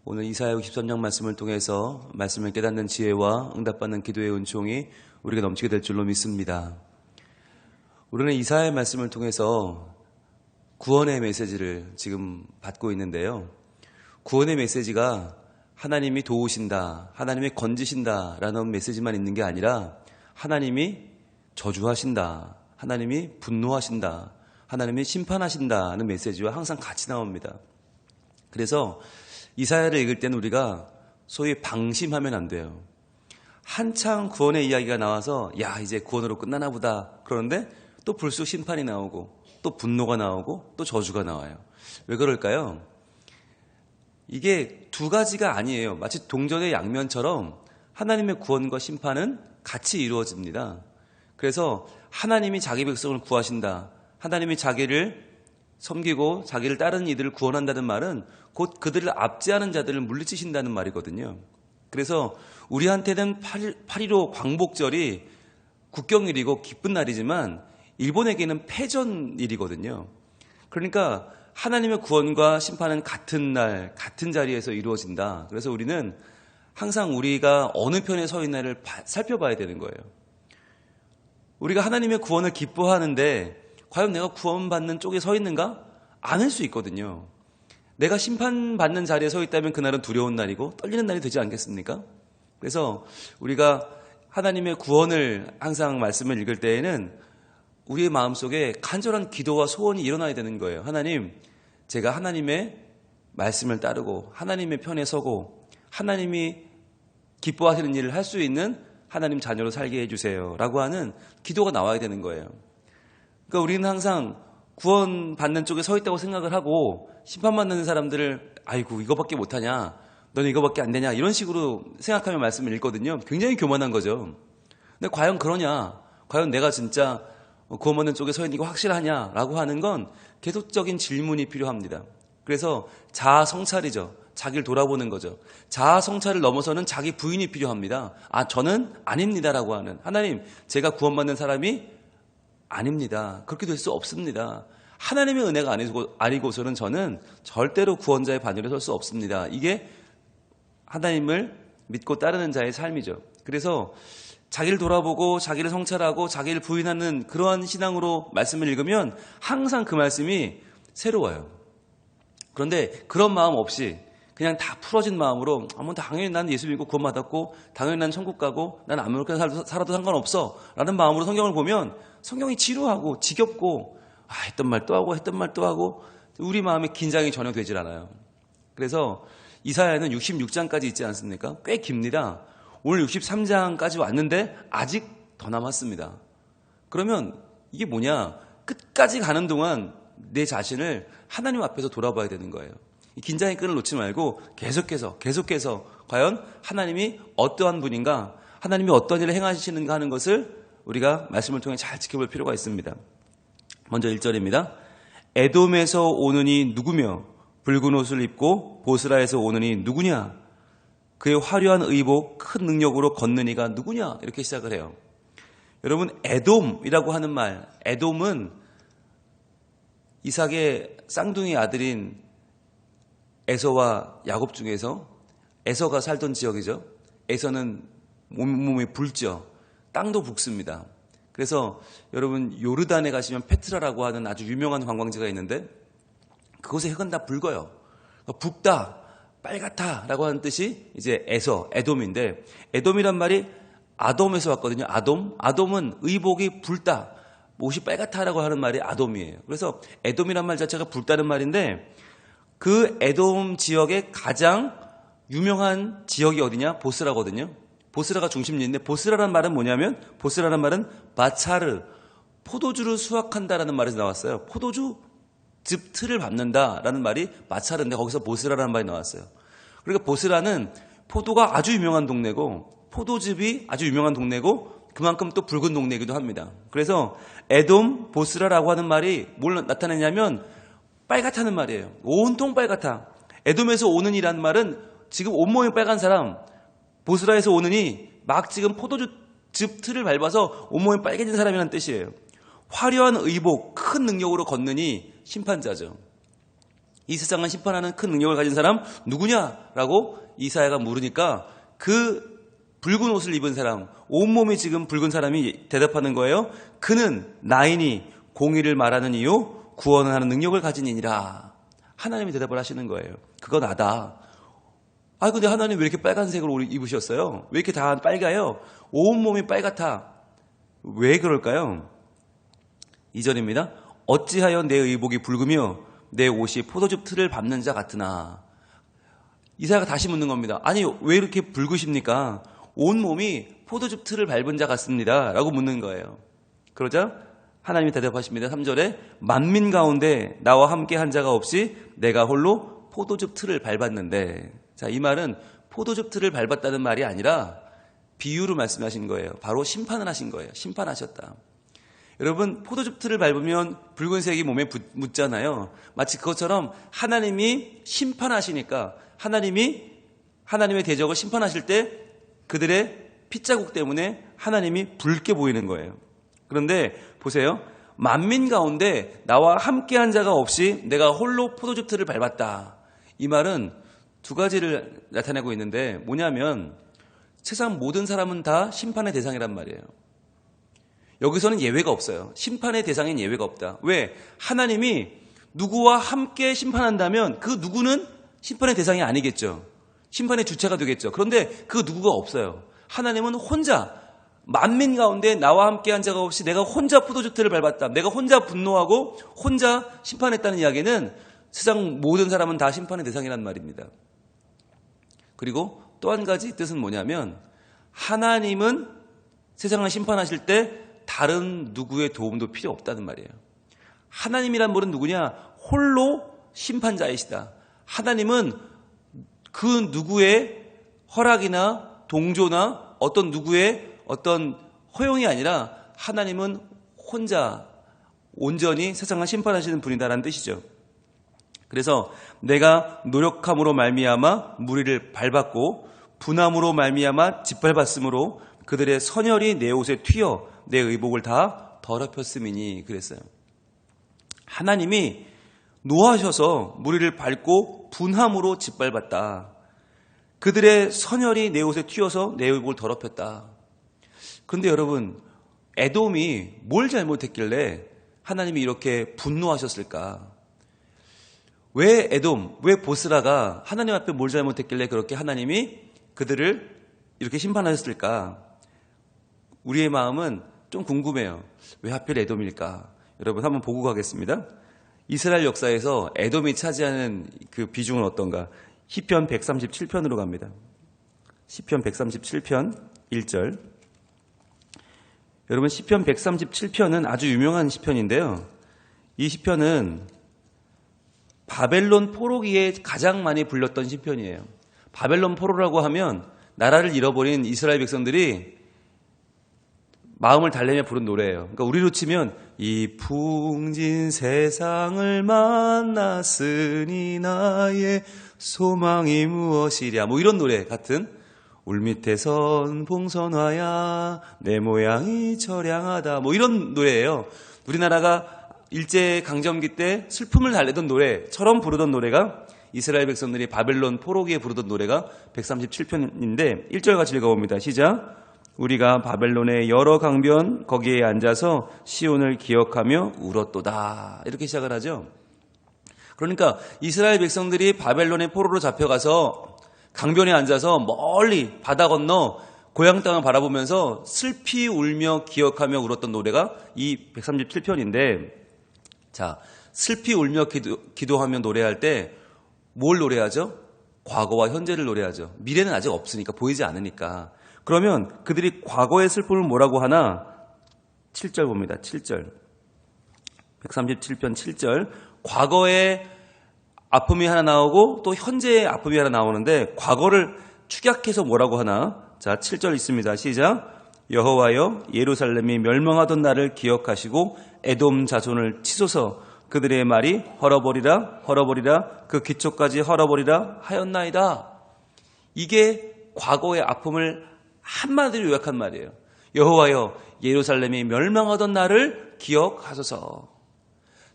오늘 이사야 63장 말씀을 통해서 말씀을 깨닫는 지혜와 응답받는 기도의 은총이 우리가 넘치게 될 줄로 믿습니다. 우리는 이사야의 말씀을 통해서 구원의 메시지를 지금 받고 있는데요. 구원의 메시지가 하나님이 도우신다, 하나님이 건지신다 라는 메시지만 있는 게 아니라 하나님이 저주하신다, 하나님이 분노하신다, 하나님이 심판하신다는 메시지와 항상 같이 나옵니다. 그래서 이사야를 읽을 때는 우리가 소위 방심하면 안 돼요. 한창 구원의 이야기가 나와서 야 이제 구원으로 끝나나 보다 그러는데 또 불쑥 심판이 나오고 또 분노가 나오고 또 저주가 나와요. 왜 그럴까요? 이게 두 가지가 아니에요. 마치 동전의 양면처럼 하나님의 구원과 심판은 같이 이루어집니다. 그래서 하나님이 자기 백성을 구하신다, 하나님이 자기를 섬기고 자기를 따르는 이들을 구원한다는 말은 곧 그들을 압제하는 자들을 물리치신다는 말이거든요. 그래서 우리한테는 8.15 광복절이 국경일이고 기쁜 날이지만 일본에게는 패전일이거든요. 그러니까 하나님의 구원과 심판은 같은 날, 같은 자리에서 이루어진다. 그래서 우리는 항상 우리가 어느 편에 서 있나를 살펴봐야 되는 거예요. 우리가 하나님의 구원을 기뻐하는데 과연 내가 구원받는 쪽에 서 있는가? 아닐 수 있거든요. 내가 심판받는 자리에 서 있다면 그날은 두려운 날이고 떨리는 날이 되지 않겠습니까? 그래서 우리가 하나님의 구원을 항상 말씀을 읽을 때에는 우리의 마음속에 간절한 기도와 소원이 일어나야 되는 거예요. 하나님, 제가 하나님의 말씀을 따르고 하나님의 편에 서고 하나님이 기뻐하시는 일을 할 수 있는 하나님 자녀로 살게 해주세요 라고 하는 기도가 나와야 되는 거예요. 그러니까 우리는 항상 구원받는 쪽에 서 있다고 생각을 하고 심판받는 사람들을 아이고 이거밖에 못하냐, 너는 이거밖에 안 되냐 이런 식으로 생각하며 말씀을 읽거든요. 굉장히 교만한 거죠. 근데 과연 그러냐, 과연 내가 진짜 구원받는 쪽에 서 있는 게 확실하냐라고 하는 건 계속적인 질문이 필요합니다. 그래서 자아 성찰이죠. 자기를 돌아보는 거죠. 자아 성찰을 넘어서는 자기 부인이 필요합니다. 아, 저는 아닙니다라고 하는, 하나님, 제가 구원받는 사람이 아닙니다. 그렇게 될 수 없습니다. 하나님의 은혜가 아니고서는 저는 절대로 구원자의 반열에 설 수 없습니다. 이게 하나님을 믿고 따르는 자의 삶이죠. 그래서 자기를 돌아보고 자기를 성찰하고 자기를 부인하는 그러한 신앙으로 말씀을 읽으면 항상 그 말씀이 새로워요. 그런데 그런 마음 없이 그냥 다 풀어진 마음으로 당연히 난 예수 믿고 구원받았고 당연히 난 천국 가고 난 아무렇게나 살아도 상관없어 라는 마음으로 성경을 보면 성경이 지루하고 지겹고 했던 말 또 하고 했던 말 또 하고 우리 마음에 긴장이 전혀 되질 않아요. 그래서 이사야는 66장까지 있지 않습니까? 꽤 깁니다. 오늘 63장까지 왔는데 아직 더 남았습니다. 그러면 이게 뭐냐? 끝까지 가는 동안 내 자신을 하나님 앞에서 돌아봐야 되는 거예요. 이 긴장의 끈을 놓지 말고 계속해서 과연 하나님이 어떠한 분인가, 하나님이 어떤 일을 행하시는가 하는 것을 우리가 말씀을 통해 잘 지켜볼 필요가 있습니다. 먼저 1절입니다. 에돔에서 오느니 누구며 붉은 옷을 입고 보스라에서 오느니 누구냐? 그의 화려한 의복 큰 능력으로 걷는 이가 누구냐? 이렇게 시작을 해요. 여러분, 에돔이라고 하는 말, 에돔은 이삭의 쌍둥이 아들인 에서와 야곱 중에서 에서가 살던 지역이죠. 에서는 몸이 붉죠. 땅도 붉습니다. 그래서 여러분 요르단에 가시면 페트라라고 하는 아주 유명한 관광지가 있는데 그곳의 흙은 다 붉어요. 붉다, 빨갛다라고 하는 뜻이 이제 에돔인데 에돔이란 말이 아돔에서 왔거든요. 아돔은 의복이 붉다, 옷이 빨갛다라고 하는 말이 아돔이에요. 그래서 에돔이란 말 자체가 붉다는 말인데 그 에돔 지역의 가장 유명한 지역이 어디냐? 보스라거든요. 보스라가 중심지인데 보스라란 말은 뭐냐면 보스라란 말은 바차르, 포도주를 수확한다라는 말에서 나왔어요. 포도주 즙 틀을 밟는다라는 말이 바차르인데 거기서 보스라라는 말이 나왔어요. 그러니까 보스라는 포도가 아주 유명한 동네고 포도즙이 아주 유명한 동네고 그만큼 또 붉은 동네이기도 합니다. 그래서 에돔, 보스라라고 하는 말이 뭘 나타내냐면 빨갛다는 말이에요. 온통 빨갛다. 에돔에서 오는 이라는 말은 지금 온몸이 빨간 사람, 보스라에서 오느니 막 지금 포도주 즙 틀을 밟아서 온몸이 빨개진 사람이라는 뜻이에요. 화려한 의복, 큰 능력으로 걷느니 심판자죠. 이 세상을 심판하는 큰 능력을 가진 사람 누구냐라고 이사야가 물으니까 그 붉은 옷을 입은 사람, 온몸이 지금 붉은 사람이 대답하는 거예요. 그는 나이니 공의를 말하는 이유 구원을 하는 능력을 가진 이니라. 하나님이 대답을 하시는 거예요. 그거 나다. 아, 근데 하나님 왜 이렇게 빨간색으로 입으셨어요? 왜 이렇게 다 빨가요? 온몸이 빨갛다. 왜 그럴까요? 2절입니다. 어찌하여 내 의복이 붉으며 내 옷이 포도즙 틀을 밟는 자 같으나. 이사야가 다시 묻는 겁니다. 아니, 왜 이렇게 붉으십니까? 온몸이 포도즙 틀을 밟은 자 같습니다. 라고 묻는 거예요. 그러자 하나님이 대답하십니다. 3절에 만민 가운데 나와 함께 한 자가 없이 내가 홀로 포도즙 틀을 밟았는데. 자, 이 말은 포도즙 틀을 밟았다는 말이 아니라 비유로 말씀하신 거예요. 바로 심판을 하신 거예요. 심판하셨다. 여러분, 포도즙 틀을 밟으면 붉은색이 몸에 묻잖아요. 마치 그것처럼 하나님이 심판하시니까 하나님의 대적을 심판하실 때 그들의 핏자국 때문에 하나님이 붉게 보이는 거예요. 그런데 보세요. 만민 가운데 나와 함께한 자가 없이 내가 홀로 포도즙 틀을 밟았다. 이 말은 두 가지를 나타내고 있는데 뭐냐면 세상 모든 사람은 다 심판의 대상이란 말이에요. 여기서는 예외가 없어요. 심판의 대상엔 예외가 없다. 왜? 하나님이 누구와 함께 심판한다면 그 누구는 심판의 대상이 아니겠죠. 심판의 주체가 되겠죠. 그런데 그 누구가 없어요. 하나님은 혼자 만민 가운데 나와 함께한 자가 없이 내가 혼자 포도즙틀을 밟았다. 내가 혼자 분노하고 혼자 심판했다는 이야기는 세상 모든 사람은 다 심판의 대상이란 말입니다. 그리고 또 한 가지 뜻은 뭐냐면 하나님은 세상을 심판하실 때 다른 누구의 도움도 필요 없다는 말이에요. 하나님이란 분은 누구냐? 홀로 심판자이시다. 하나님은 그 누구의 허락이나 동조나 어떤 누구의 어떤 허용이 아니라 하나님은 혼자 온전히 세상을 심판하시는 분이다라는 뜻이죠. 그래서 내가 노력함으로 말미암아 무리를 밟았고 분함으로 말미암아 짓밟았으므로 그들의 선혈이 내 옷에 튀어 내 의복을 다 더럽혔음이니 그랬어요. 하나님이 노하셔서 무리를 밟고 분함으로 짓밟았다. 그들의 선혈이 내 옷에 튀어서 내 의복을 더럽혔다. 그런데 여러분, 에돔이 뭘 잘못했길래 하나님이 이렇게 분노하셨을까? 왜 에돔, 왜 보스라가 하나님 앞에 뭘 잘못했길래 그렇게 하나님이 그들을 이렇게 심판하셨을까? 우리의 마음은 좀 궁금해요. 왜 하필 에돔일까? 여러분 한번 보고 가겠습니다. 이스라엘 역사에서 에돔이 차지하는 그 비중은 어떤가? 시편 137편으로 갑니다. 시편 137편 1절. 여러분 시편 137편은 아주 유명한 시편인데요. 이 시편은 바벨론 포로기에 가장 많이 불렸던 시편이에요. 바벨론 포로라고 하면 나라를 잃어버린 이스라엘 백성들이 마음을 달래며 부른 노래예요. 그러니까 우리로 치면 이 풍진 세상을 만났으니 나의 소망이 무엇이랴 뭐 이런 노래 같은 울밑에선 봉선화야 내 모양이 처량하다 뭐 이런 노래예요. 우리나라가 일제강점기 때 슬픔을 달래던 노래처럼 부르던 노래가 이스라엘 백성들이 바벨론 포로기에 부르던 노래가 137편인데 1절 같이 읽어봅니다. 시작. 우리가 바벨론의 여러 강변 거기에 앉아서 시온을 기억하며 울었도다. 이렇게 시작을 하죠. 그러니까 이스라엘 백성들이 바벨론의 포로로 잡혀가서 강변에 앉아서 멀리 바다 건너 고향 땅을 바라보면서 슬피 울며 기억하며 울었던 노래가 이 137편인데 자, 슬피 울며 기도하며 노래할 때 뭘 노래하죠? 과거와 현재를 노래하죠. 미래는 아직 없으니까 보이지 않으니까. 그러면 그들이 과거의 슬픔을 뭐라고 하나? 7절 봅니다. 7절. 137편 7절. 과거의 아픔이 하나 나오고 또 현재의 아픔이 하나 나오는데 과거를 축약해서 뭐라고 하나? 자, 7절 있습니다. 시작. 여호와여 예루살렘이 멸망하던 날을 기억하시고 에돔 자손을 치소서. 그들의 말이 헐어버리라 헐어버리라 그 기초까지 헐어버리라 하였나이다. 이게 과거의 아픔을 한마디로 요약한 말이에요. 여호와여 예루살렘이 멸망하던 날을 기억하소서.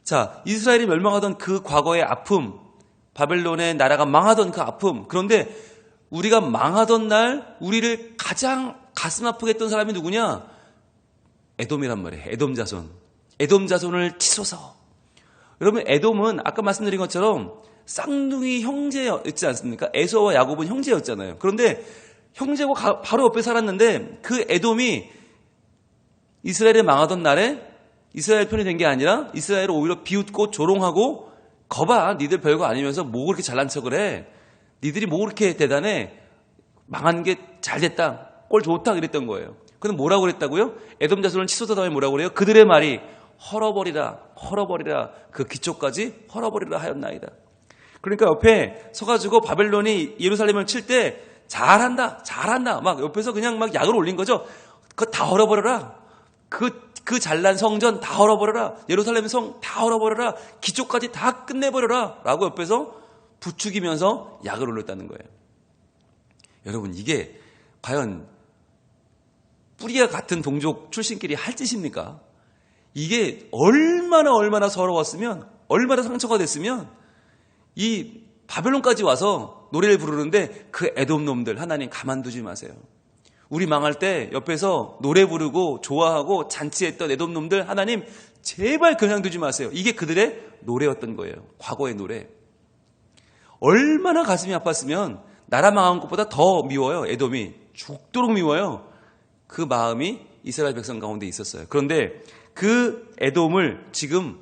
자, 이스라엘이 멸망하던 그 과거의 아픔, 바벨론의 나라가 망하던 그 아픔. 그런데 우리가 망하던 날 우리를 가장 가슴 아프게 했던 사람이 누구냐? 에돔이란 말이에요. 에돔 자손. 에돔 자손을 치소서. 여러분, 에돔은 아까 말씀드린 것처럼 쌍둥이 형제였지 않습니까? 에서와 야곱은 형제였잖아요. 그런데 형제고 바로 옆에 살았는데 그 에돔이 이스라엘이 망하던 날에 이스라엘 편이 된 게 아니라 이스라엘을 오히려 비웃고 조롱하고 거봐, 니들 별거 아니면서 뭐 그렇게 잘난 척을 해. 니들이 뭐 그렇게 대단해. 망한 게 잘 됐다. 꼴 좋다 그랬던 거예요. 그럼 뭐라고 그랬다고요? 에돔 자손을 치솟아 다음에 뭐라고 그래요? 그들의 말이 헐어버리라, 헐어버리라, 그 기초까지 헐어버리라 하였나이다. 그러니까 옆에 서가지고 바벨론이 예루살렘을 칠 때 잘한다, 잘한다. 막 옆에서 그냥 막 약을 올린 거죠. 그거 다 헐어버려라. 그 잘난 성전 다 헐어버려라. 예루살렘 성 다 헐어버려라. 기초까지 다 끝내버려라. 라고 옆에서 부추기면서 약을 올렸다는 거예요. 여러분, 이게 과연 뿌리가 같은 동족 출신끼리 할 짓입니까? 이게 얼마나 서러웠으면, 얼마나 상처가 됐으면 이 바벨론까지 와서 노래를 부르는데 그 에돔 놈들 하나님 가만두지 마세요. 우리 망할 때 옆에서 노래 부르고 좋아하고 잔치했던 에돔 놈들 하나님 제발 그냥 두지 마세요. 이게 그들의 노래였던 거예요. 과거의 노래. 얼마나 가슴이 아팠으면 나라 망한 것보다 더 미워요. 에돔이 죽도록 미워요. 그 마음이 이스라엘 백성 가운데 있었어요. 그런데 그 에돔을 지금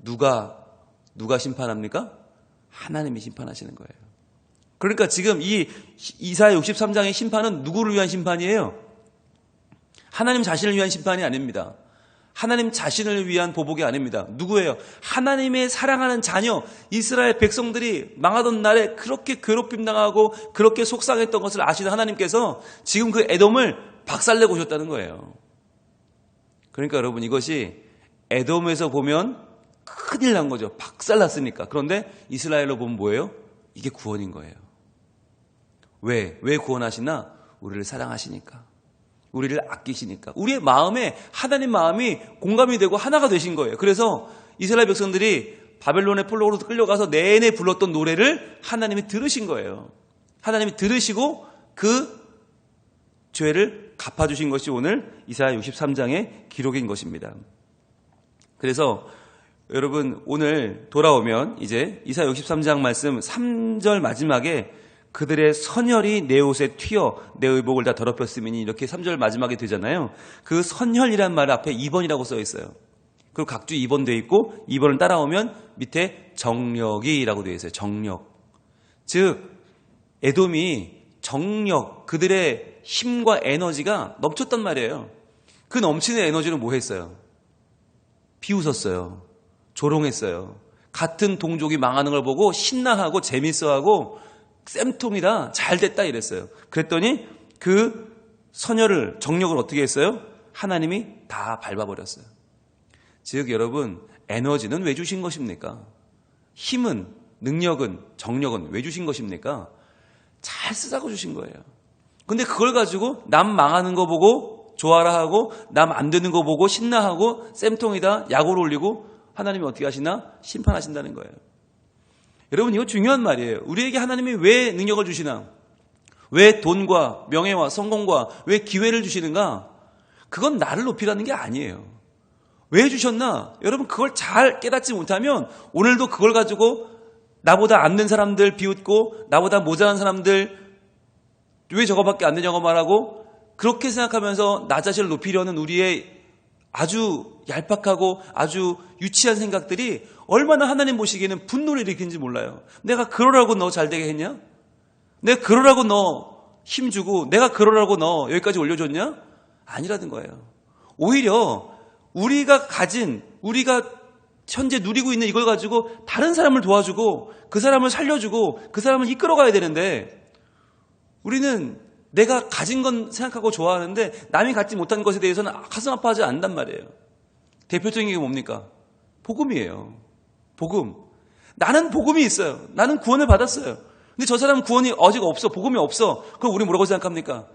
누가 심판합니까? 하나님이 심판하시는 거예요. 그러니까 지금 이 이사야 63장의 심판은 누구를 위한 심판이에요? 하나님 자신을 위한 심판이 아닙니다. 하나님 자신을 위한 보복이 아닙니다. 누구예요? 하나님의 사랑하는 자녀 이스라엘 백성들이 망하던 날에 그렇게 괴롭힘 당하고 그렇게 속상했던 것을 아시는 하나님께서 지금 그 에돔을 박살내고 오셨다는 거예요. 그러니까 여러분, 이것이 에돔에서 보면 큰일 난 거죠. 박살났으니까. 그런데 이스라엘로 보면 뭐예요? 이게 구원인 거예요. 왜 구원하시나? 우리를 사랑하시니까. 우리를 아끼시니까. 우리의 마음에 하나님 마음이 공감이 되고 하나가 되신 거예요. 그래서 이스라엘 백성들이 바벨론의 포로로 끌려가서 내내 불렀던 노래를 하나님이 들으신 거예요. 하나님이 들으시고 그 죄를 갚아주신 것이 오늘 이사야 63장의 기록인 것입니다. 그래서 여러분, 오늘 돌아오면 이제 이사야 63장 말씀 3절 마지막에 그들의 선혈이 내 옷에 튀어 내 의복을 다 더럽혔으니 이렇게 3절 마지막에 되잖아요. 그 선혈이란 말 앞에 2번이라고 써 있어요. 그리고 각주 2번 되어 있고 2번을 따라오면 밑에 정력이라고 되어 있어요. 정력. 즉 에돔이 정력, 그들의 힘과 에너지가 넘쳤단 말이에요. 그 넘치는 에너지는 뭐 했어요? 비웃었어요. 조롱했어요. 같은 동족이 망하는 걸 보고 신나하고 재밌어하고 쌤통이다, 잘됐다 이랬어요. 그랬더니 그 선혈을, 정력을 어떻게 했어요? 하나님이 다 밟아버렸어요. 즉 여러분, 에너지는 왜 주신 것입니까? 힘은, 능력은, 정력은 왜 주신 것입니까? 잘 쓰자고 주신 거예요. 근데 그걸 가지고 남 망하는 거 보고 좋아라 하고 남 안 되는 거 보고 신나하고 쌤통이다, 약을 올리고 하나님이 어떻게 하시나? 심판하신다는 거예요. 여러분, 이거 중요한 말이에요. 우리에게 하나님이 왜 능력을 주시나? 왜 돈과 명예와 성공과 왜 기회를 주시는가? 그건 나를 높이라는 게 아니에요. 왜 주셨나? 여러분, 그걸 잘 깨닫지 못하면 오늘도 그걸 가지고 나보다 안 된 사람들 비웃고 나보다 모자란 사람들 왜 저거밖에 안 되냐고 말하고 그렇게 생각하면서 나 자신을 높이려는 우리의 아주 얄팍하고 아주 유치한 생각들이 얼마나 하나님 보시기에는 분노를 일으키는지 몰라요. 내가 그러라고 너 잘되게 했냐? 내가 그러라고 너 힘주고 내가 그러라고 너 여기까지 올려줬냐? 아니라는 거예요. 오히려 우리가 가진, 우리가 현재 누리고 있는 이걸 가지고 다른 사람을 도와주고 그 사람을 살려주고 그 사람을 이끌어가야 되는데 우리는 내가 가진 건 생각하고 좋아하는데 남이 갖지 못한 것에 대해서는 가슴 아파하지 않는단 말이에요. 대표적인 게 뭡니까? 복음이에요. 복음. 나는 복음이 있어요. 나는 구원을 받았어요. 근데 저 사람은 구원이 아직 없어. 복음이 없어. 그럼 우리 뭐라고 생각합니까?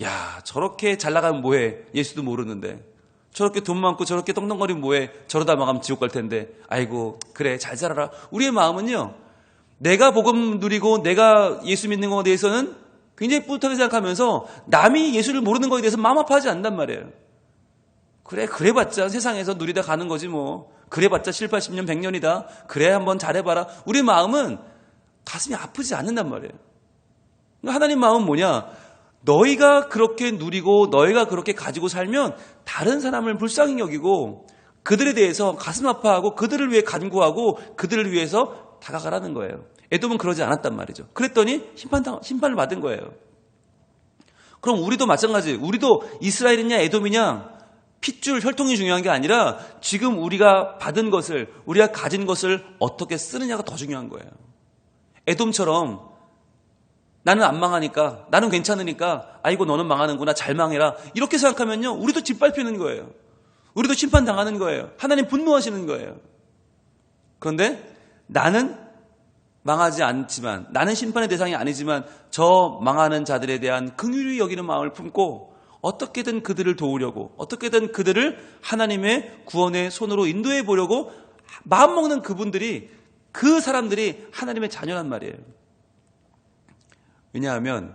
야, 저렇게 잘 나가면 뭐해? 예수도 모르는데. 저렇게 돈 많고 저렇게 떵떵거리면 뭐해? 저러다 망하면 지옥 갈 텐데. 아이고, 그래, 잘 살아라. 우리의 마음은요, 내가 복음 누리고 내가 예수 믿는 것에 대해서는 굉장히 뿌듯하게 생각하면서 남이 예수를 모르는 것에 대해서 마음 아파하지 않는단 말이에요. 그래봤자 세상에서 누리다 가는 거지 뭐. 그래봤자 7, 80년, 100년이다. 그래 한번 잘해봐라. 우리 마음은 가슴이 아프지 않는단 말이에요. 하나님 마음은 뭐냐? 너희가 그렇게 누리고 너희가 그렇게 가지고 살면 다른 사람을 불쌍히 여기고 그들에 대해서 가슴 아파하고 그들을 위해 간구하고 그들을 위해서 다가가라는 거예요. 에돔은 그러지 않았단 말이죠. 그랬더니 심판을 받은 거예요. 그럼 우리도 마찬가지. 우리도 이스라엘이냐 에돔이냐 핏줄 혈통이 중요한 게 아니라 지금 우리가 받은 것을 우리가 가진 것을 어떻게 쓰느냐가 더 중요한 거예요. 에돔처럼 나는 안 망하니까 나는 괜찮으니까 아이고 너는 망하는구나 잘 망해라 이렇게 생각하면요 우리도 짓밟히는 거예요. 우리도 심판당하는 거예요. 하나님 분노하시는 거예요. 그런데 나는 망하지 않지만 나는 심판의 대상이 아니지만 저 망하는 자들에 대한 긍휼히 여기는 마음을 품고 어떻게든 그들을 도우려고 어떻게든 그들을 하나님의 구원의 손으로 인도해 보려고 마음먹는 그분들이 그 사람들이 하나님의 자녀란 말이에요. 왜냐하면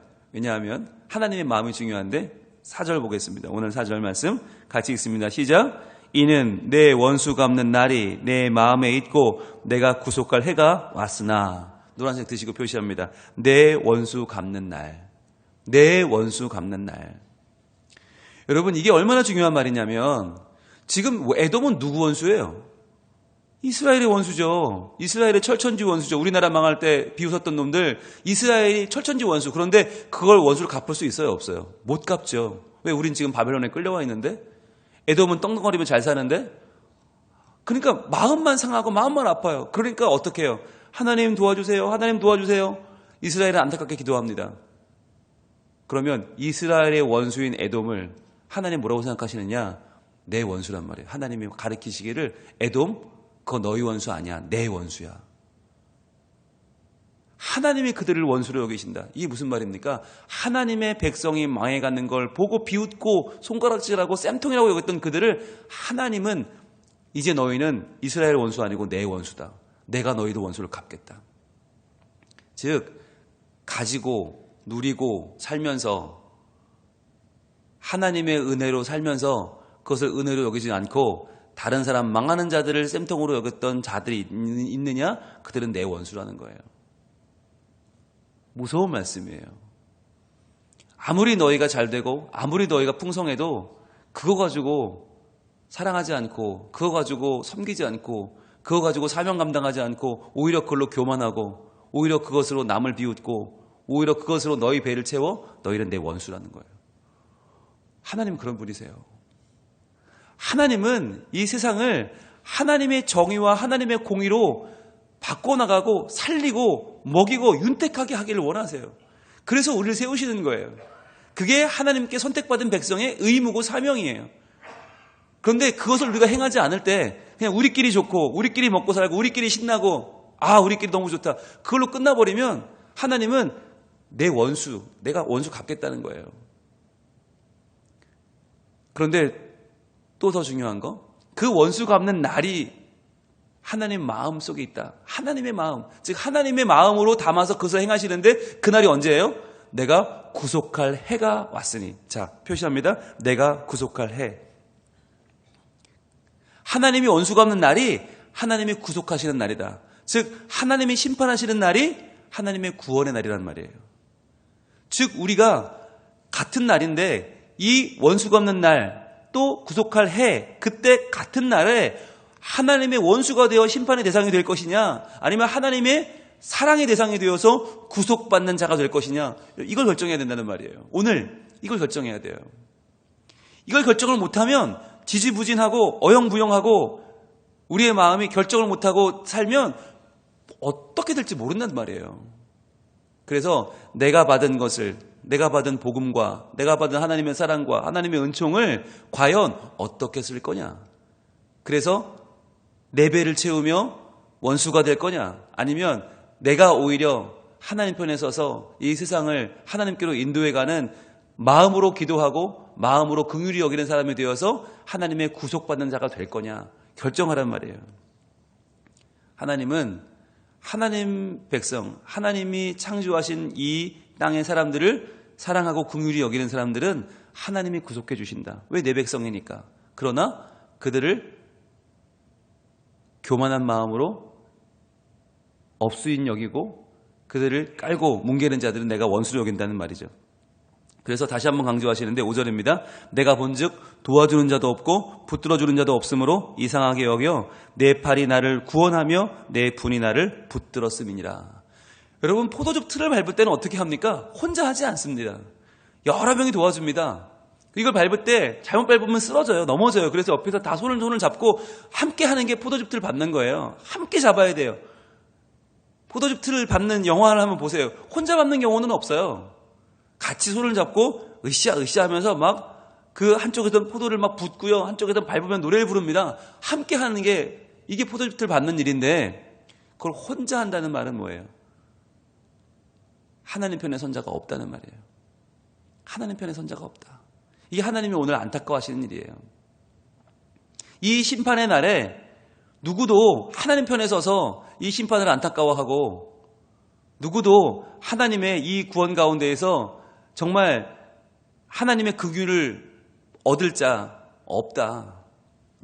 하나님의 마음이 중요한데 4절 보겠습니다. 오늘 4절 말씀 같이 읽습니다. 시작. 이는 내 원수 갚는 날이 내 마음에 있고 내가 구속할 해가 왔으나 노란색 드시고 표시합니다. 내 원수 갚는 날. 내 원수 갚는 날. 여러분 이게 얼마나 중요한 말이냐면 지금 에돔은 누구 원수예요? 이스라엘의 원수죠. 이스라엘의 철천지 원수죠. 우리나라 망할 때 비웃었던 놈들 이스라엘이 철천지 원수. 그런데 그걸 원수를 갚을 수 있어요? 없어요? 못 갚죠. 왜? 우린 지금 바벨론에 끌려와 있는데 에돔은 떵떵거리면 잘 사는데 그러니까 마음만 상하고 마음만 아파요. 그러니까 어떻게 해요? 하나님 도와주세요. 하나님 도와주세요. 이스라엘은 안타깝게 기도합니다. 그러면 이스라엘의 원수인 에돔을 하나님 뭐라고 생각하시느냐? 내 원수란 말이에요. 하나님이 가르치시기를 에돔 그거 너희 원수 아니야. 내 원수야. 하나님이 그들을 원수로 여기신다. 이게 무슨 말입니까? 하나님의 백성이 망해가는 걸 보고 비웃고 손가락질하고 쌤통이라고 여겼던 그들을 하나님은 이제 너희는 이스라엘 원수 아니고 내 원수다. 내가 너희도 원수를 갚겠다. 즉 가지고 누리고 살면서 하나님의 은혜로 살면서 그것을 은혜로 여기지 않고 다른 사람 망하는 자들을 쌤통으로 여겼던 자들이 있느냐? 그들은 내 원수라는 거예요. 무서운 말씀이에요. 아무리 너희가 잘 되고 아무리 너희가 풍성해도 그거 가지고 사랑하지 않고 그거 가지고 섬기지 않고 그거 가지고 사명 감당하지 않고 오히려 그걸로 교만하고 오히려 그것으로 남을 비웃고 오히려 그것으로 너희 배를 채워 너희는 내 원수라는 거예요. 하나님은 그런 분이세요. 하나님은 이 세상을 하나님의 정의와 하나님의 공의로 바꿔나가고 살리고 먹이고 윤택하게 하기를 원하세요. 그래서 우리를 세우시는 거예요. 그게 하나님께 선택받은 백성의 의무고 사명이에요. 그런데 그것을 우리가 행하지 않을 때 그냥 우리끼리 좋고 우리끼리 먹고 살고 우리끼리 신나고 우리끼리 너무 좋다. 그걸로 끝나버리면 하나님은 내 원수, 내가 원수 갚겠다는 거예요. 그런데 또 더 중요한 거, 그 원수 갚는 날이 하나님 마음 속에 있다. 하나님의 마음, 즉 하나님의 마음으로 담아서 그것을 행하시는데 그날이 언제예요? 내가 구속할 해가 왔으니. 자, 표시합니다. 내가 구속할 해. 하나님이 원수 갚는 날이 하나님이 구속하시는 날이다. 즉 하나님이 심판하시는 날이 하나님의 구원의 날이란 말이에요. 즉 우리가 같은 날인데 이 원수 갚는 날 또 구속할 해, 그때 같은 날에 하나님의 원수가 되어 심판의 대상이 될 것이냐 아니면 하나님의 사랑의 대상이 되어서 구속받는 자가 될 것이냐, 이걸 결정해야 된다는 말이에요. 오늘 이걸 결정해야 돼요. 이걸 결정을 못하면 지지부진하고 어영부영하고 우리의 마음이 결정을 못하고 살면 어떻게 될지 모른단 말이에요. 그래서 내가 받은 것을, 내가 받은 복음과 내가 받은 하나님의 사랑과 하나님의 은총을 과연 어떻게 쓸 거냐. 그래서 내 배를 채우며 원수가 될 거냐, 아니면 내가 오히려 하나님 편에 서서 이 세상을 하나님께로 인도해가는 마음으로 기도하고 마음으로 긍휼히 여기는 사람이 되어서 하나님의 구속받는 자가 될 거냐 결정하란 말이에요. 하나님은 하나님 백성, 하나님이 창조하신 이 땅의 사람들을 사랑하고 긍휼히 여기는 사람들은 하나님이 구속해 주신다. 왜? 내 백성이니까. 그러나 그들을 교만한 마음으로 업수인 여기고 그들을 깔고 뭉개는 자들은 내가 원수로 여긴다는 말이죠. 그래서 다시 한번 강조하시는데 5절입니다. 내가 본즉 도와주는 자도 없고 붙들어주는 자도 없으므로 이상하게 여겨 내 팔이 나를 구원하며 내 분이 나를 붙들었음이니라. 여러분, 포도즙 틀을 밟을 때는 어떻게 합니까? 혼자 하지 않습니다. 여러 명이 도와줍니다. 이걸 밟을 때 잘못 밟으면 쓰러져요. 넘어져요. 그래서 옆에서 다 손을 잡고 함께 하는 게 포도즙 틀을 밟는 거예요. 함께 잡아야 돼요. 포도즙 틀을 밟는 영화를 한번 보세요. 혼자 밟는 경우는 없어요. 같이 손을 잡고 으쌰 하면서 막 그 한쪽에서는 포도를 막 붓고요. 한쪽에서는 밟으면 노래를 부릅니다. 함께 하는 게 이게 포도즙 틀 밟는 일인데 그걸 혼자 한다는 말은 뭐예요? 하나님 편의 선자가 없다는 말이에요. 하나님 편의 선자가 없다. 이게 하나님이 오늘 안타까워하시는 일이에요. 이 심판의 날에 누구도 하나님 편에 서서 이 심판을 안타까워하고 누구도 하나님의 이 구원 가운데에서 정말 하나님의 긍휼을 얻을 자 없다.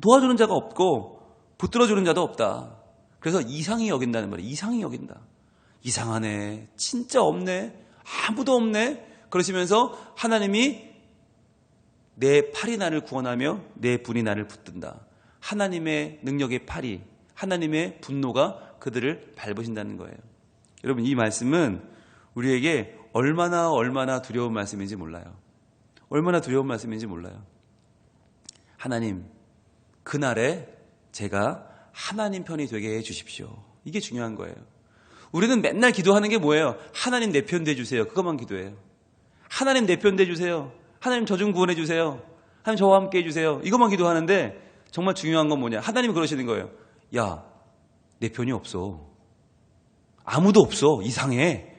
도와주는 자가 없고 붙들어주는 자도 없다. 그래서 이상히 여긴다는 말이에요. 이상히 여긴다. 이상하네. 진짜 없네. 아무도 없네. 그러시면서 하나님이 내 팔이 나를 구원하며 내 분이 나를 붙든다. 하나님의 능력의 팔이, 하나님의 분노가 그들을 밟으신다는 거예요. 여러분, 이 말씀은 우리에게 얼마나 두려운 말씀인지 몰라요. 얼마나 두려운 말씀인지 몰라요. 하나님, 그날에 제가 하나님 편이 되게 해 주십시오. 이게 중요한 거예요. 우리는 맨날 기도하는 게 뭐예요? 하나님 내 편 돼주세요. 그것만 기도해요. 하나님 내 편 돼주세요. 하나님 저 좀 구원해 주세요. 하나님 저와 함께 해주세요. 이것만 기도하는데 정말 중요한 건 뭐냐? 하나님이 그러시는 거예요. 야, 내 편이 없어. 아무도 없어. 이상해.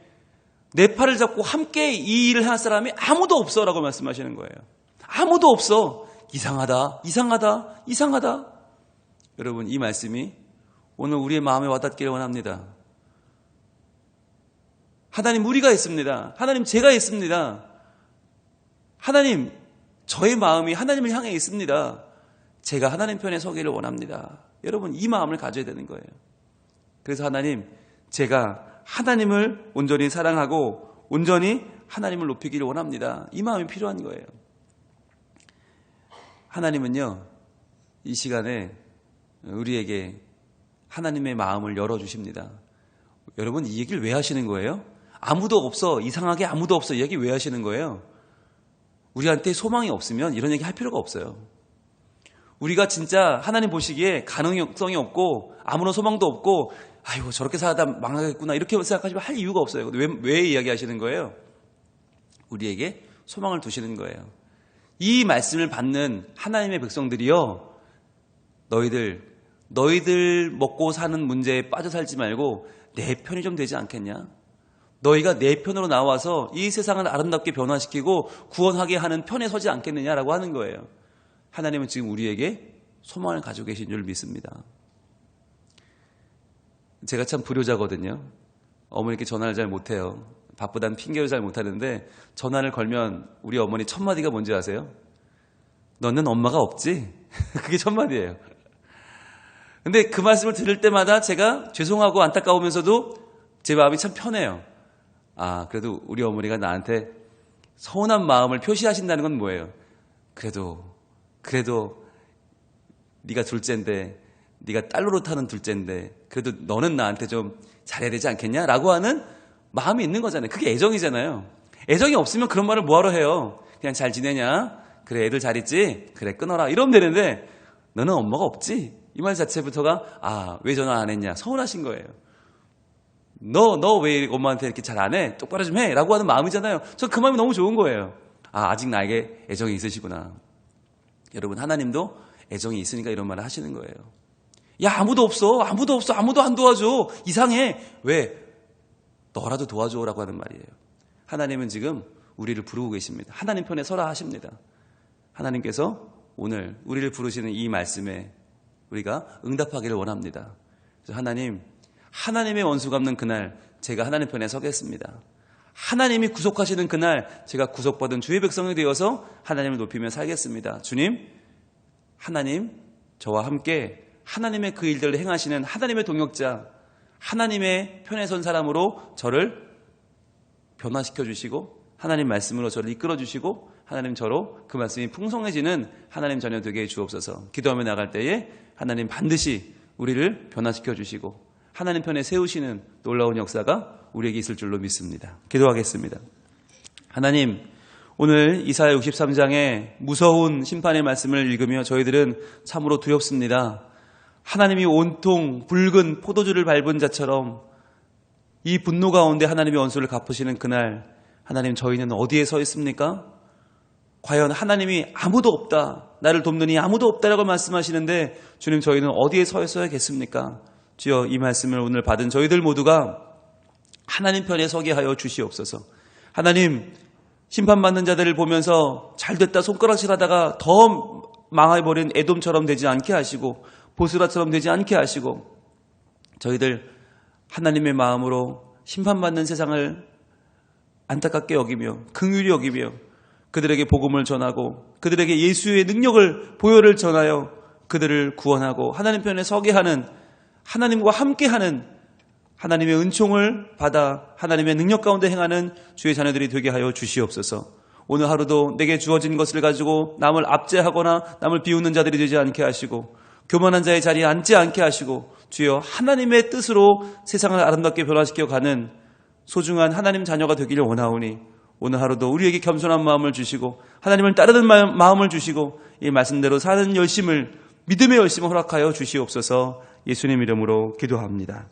내 팔을 잡고 함께 이 일을 할 사람이 아무도 없어 라고 말씀하시는 거예요. 아무도 없어. 이상하다. 여러분, 이 말씀이 오늘 우리의 마음에 와닿기를 원합니다. 하나님, 우리가 있습니다. 하나님, 제가 있습니다. 하나님, 저의 마음이 하나님을 향해 있습니다. 제가 하나님 편에 서기를 원합니다. 여러분, 이 마음을 가져야 되는 거예요. 그래서 하나님, 제가 하나님을 온전히 사랑하고 온전히 하나님을 높이기를 원합니다. 이 마음이 필요한 거예요. 하나님은요, 이 시간에 우리에게 하나님의 마음을 열어주십니다. 여러분, 이 얘기를 왜 하시는 거예요? 아무도 없어, 이상하게 아무도 없어, 이 얘기 왜 하시는 거예요? 우리한테 소망이 없으면 이런 얘기 할 필요가 없어요. 우리가 진짜 하나님 보시기에 가능성이 없고 아무런 소망도 없고 아이고 저렇게 살다 망하겠구나 이렇게 생각하시면 할 이유가 없어요. 왜 이야기하시는 거예요? 우리에게 소망을 두시는 거예요. 이 말씀을 받는 하나님의 백성들이요, 너희들 먹고 사는 문제에 빠져 살지 말고 내 편이 좀 되지 않겠냐? 너희가 내 편으로 나와서 이 세상을 아름답게 변화시키고 구원하게 하는 편에 서지 않겠느냐라고 하는 거예요. 하나님은 지금 우리에게 소망을 가지고 계신 줄 믿습니다. 제가 참 불효자거든요. 어머니께 전화를 잘 못해요. 바쁘다는 핑계를 잘 못하는데 전화를 걸면 우리 어머니 첫 마디가 뭔지 아세요? 너는 엄마가 없지? 그게 첫 마디예요. 근데 그 말씀을 들을 때마다 제가 죄송하고 안타까우면서도 제 마음이 참 편해요. 아, 그래도 우리 어머니가 나한테 서운한 마음을 표시하신다는 건 뭐예요? 그래도 네가 둘째인데, 네가 딸 노릇하는 둘째인데 그래도 너는 나한테 좀 잘해야 되지 않겠냐? 라고 하는 마음이 있는 거잖아요. 그게 애정이잖아요. 애정이 없으면 그런 말을 뭐하러 해요? 그냥 잘 지내냐? 그래, 애들 잘 있지? 그래, 끊어라. 이러면 되는데 너는 엄마가 없지? 이 말 자체부터가 왜 전화 안 했냐? 서운하신 거예요. 너 왜 엄마한테 이렇게 잘 안 해? 똑바로 좀 해. 라고 하는 마음이잖아요. 저 그 마음이 너무 좋은 거예요. 아직 나에게 애정이 있으시구나. 여러분, 하나님도 애정이 있으니까 이런 말을 하시는 거예요. 야, 아무도 없어. 아무도 안 도와줘. 이상해. 왜? 너라도 도와줘라고 하는 말이에요. 하나님은 지금 우리를 부르고 계십니다. 하나님 편에 서라 하십니다. 하나님께서 오늘 우리를 부르시는 이 말씀에 우리가 응답하기를 원합니다. 그래서 하나님, 하나님의 원수 갚는 그날 제가 하나님 편에 서겠습니다. 하나님이 구속하시는 그날 제가 구속받은 주의 백성이 되어서 하나님을 높이며 살겠습니다. 주님, 하나님 저와 함께 하나님의 그 일들을 행하시는 하나님의 동역자, 하나님의 편에 선 사람으로 저를 변화시켜 주시고 하나님 말씀으로 저를 이끌어 주시고 하나님 저로 그 말씀이 풍성해지는 하나님 자녀 되게 해 주옵소서. 기도하며 나갈 때에 하나님 반드시 우리를 변화시켜 주시고 하나님 편에 세우시는 놀라운 역사가 우리에게 있을 줄로 믿습니다. 기도하겠습니다. 하나님, 오늘 이사야 63장의 무서운 심판의 말씀을 읽으며 저희들은 참으로 두렵습니다. 하나님이 온통 붉은 포도주를 밟은 자처럼 이 분노 가운데 하나님의 원수를 갚으시는 그날, 하나님 저희는 어디에 서 있습니까? 과연 하나님이 아무도 없다, 나를 돕는 이 아무도 없다라고 말씀하시는데 주님 저희는 어디에 서 있어야겠습니까? 주여, 이 말씀을 오늘 받은 저희들 모두가 하나님 편에 서게 하여 주시옵소서. 하나님, 심판받는 자들을 보면서 잘됐다 손가락질하다가 더 망해버린 에돔처럼 되지 않게 하시고 보스라처럼 되지 않게 하시고 저희들 하나님의 마음으로 심판받는 세상을 안타깝게 여기며 긍휼히 여기며 그들에게 복음을 전하고 그들에게 예수의 능력을 보혈을 전하여 그들을 구원하고 하나님 편에 서게 하는, 하나님과 함께하는, 하나님의 은총을 받아 하나님의 능력 가운데 행하는 주의 자녀들이 되게 하여 주시옵소서. 오늘 하루도 내게 주어진 것을 가지고 남을 압제하거나 남을 비웃는 자들이 되지 않게 하시고 교만한 자의 자리에 앉지 않게 하시고 주여 하나님의 뜻으로 세상을 아름답게 변화시켜 가는 소중한 하나님 자녀가 되기를 원하오니 오늘 하루도 우리에게 겸손한 마음을 주시고 하나님을 따르는 마음을 주시고 이 말씀대로 사는 열심을, 믿음의 열심을 허락하여 주시옵소서. 예수님 이름으로 기도합니다.